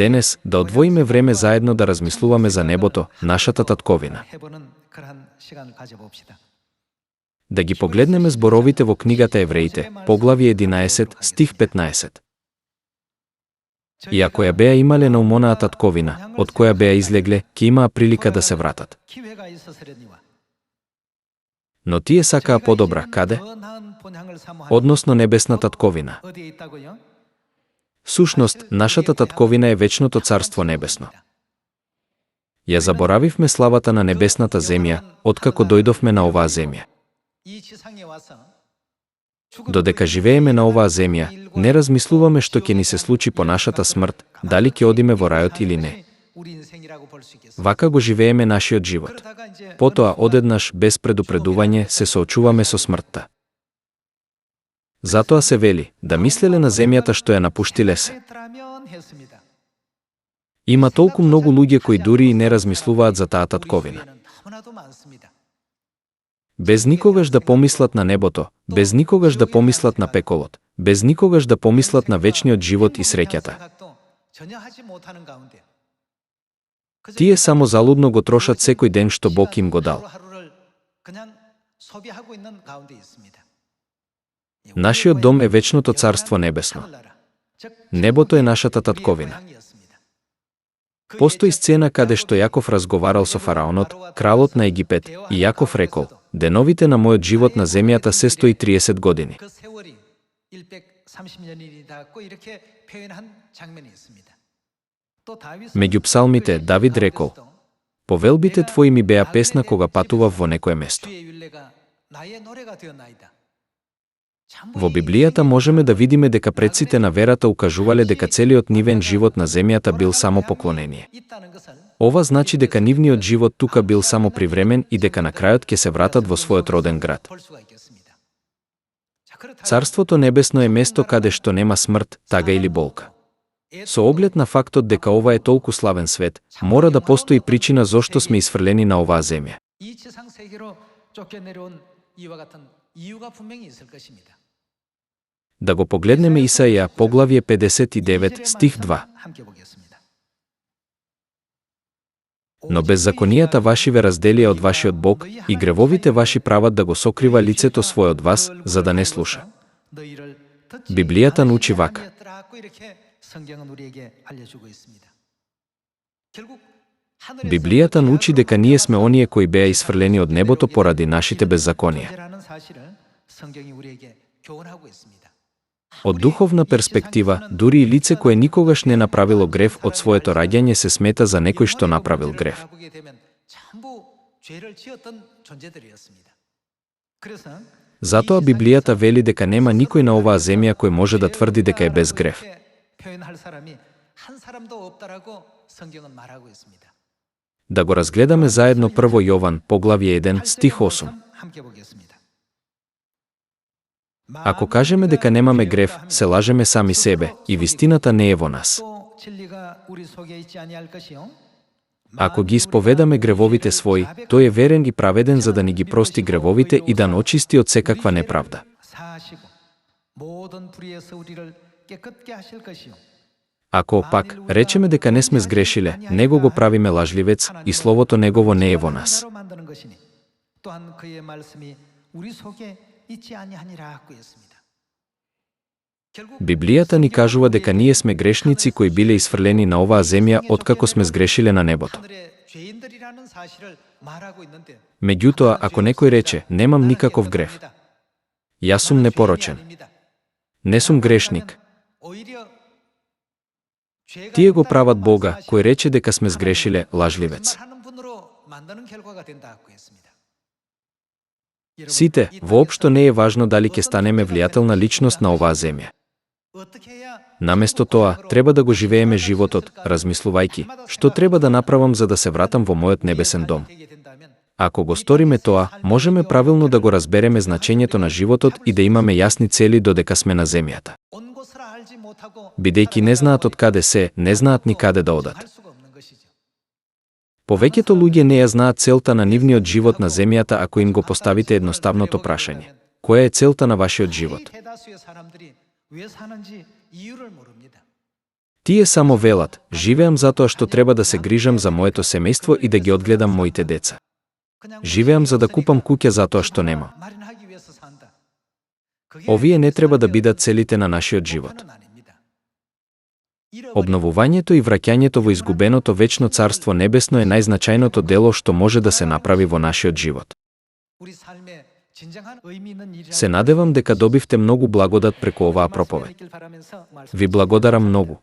денес да одвоиме време заедно да размислуваме за небото, нашата татковина. Да ги погледнеме зборовите во книгата Евреите, поглавје 11, стих 15. И ако ја беа имале на умонаа татковина, од која беа излегле, ќе имаа прилика да се вратат. Но тие сакаа подобра, каде? Односно небесна татковина. Сушност, нашата татковина е вечното царство небесно. Ја заборавивме славата на небесната земја, откако дојдовме на оваа земја. Додека живееме на оваа земја, не размислуваме што ќе ни се случи по нашата смрт, дали ќе одиме во рајот или не. Вака го живееме нашиот живот. Потоа, одеднаш, без предупредување, се соочуваме со смртта. Затоа се вели, да мислеле на земјата што ја напуштиле се. Има толку многу луѓе кои дури и не размислуваат за таа татковина. Без никогаш да помислат на небото, без никогаш да помислат на пеколот, без никогаш да помислат на вечниот живот и среќата. Тие само залудно го трошат секој ден што Бог им го дал. Нашиот дом е вечното царство небесно. Небото е нашата татковина. Постои сцена каде што Јаков разговарал со фараонот, кралот на Египет, и Јаков рекол: деновите на мојот живот на земјата се 130 години. Меѓу псалмите, Давид рекол: повелбите твои ми беа песна кога патував во некое место. Во Библијата можеме да видиме дека предците на верата укажувале дека целиот нивен живот на земјата бил само поклонение. Ова значи дека нивниот живот тука бил само привремен и дека на крајот ќе се вратат во својот роден град. Царството небесно е место каде што нема смрт, тага или болка. Со оглед на фактот дека ова е толку славен свет, мора да постои причина зошто сме изфрлени на оваа земја. Да го погледнеме Исаија, поглавје 59, стих 2. Но беззаконијата ваши ве разделија од вашиот Бог и гревовите ваши прават да го сокрива лицето свое од вас, за да не слуша. Библијата научи вака. Библијата научи дека ние сме оние кои беа изфрлени од небото поради нашите беззаконија. Од духовна перспектива, дури и лице кое никогаш не направило грев од своето раѓање се смета за некој што направил грев. Затоа Библијата вели дека нема никој на оваа земја кој може да тврди дека е без грев. Да го разгледаме заедно прво Јован, поглавје 1, стих 8. Ако кажеме дека немаме грев, се лажеме сами себе и вистината не е во нас. Ако ги исповедаме гревовите своји, тој е верен и праведен за да ни ги прости гревовите и да ни очисти од секаква неправда. Ако пак речеме дека не сме сгрешиле, него го правиме лажливец и словото негово не е во нас. Библијата ни кажува дека ние сме грешници кои биле изфрлени на оваа земја откако сме сгрешиле на небото. Меѓутоа, ако некој рече, немам никаков грев, јас сум непорочен, не сум грешник, тие го прават Бога, кој рече дека сме сгрешиле, лажливец. Сите, воопшто не е важно дали ќе станеме влијателна личност на оваа земја. Наместо тоа, треба да го живееме животот, размислувајќи, што треба да направам за да се вратам во мојот небесен дом. Ако го сториме тоа, можеме правилно да го разбереме значењето на животот и да имаме јасни цели додека сме на земјата. Бидејќи не знаат од каде се, не знаат ни каде да одат. Повеќето луѓе не ја знаат целта на нивниот живот на земјата ако им го поставите едноставното прашање. Која е целта на вашиот живот? Тие само велат, живеам затоа што треба да се грижам за моето семејство и да ги одгледам моите деца. Живеам за да купам куќа затоа што нема. Овие не треба да бидат целите на нашиот живот. Обновувањето и враќањето во изгубеното вечно Царство Небесно е најзначајното дело што може да се направи во нашиот живот. Се надевам дека добивте многу благодат преку оваа проповед. Ви благодарам многу.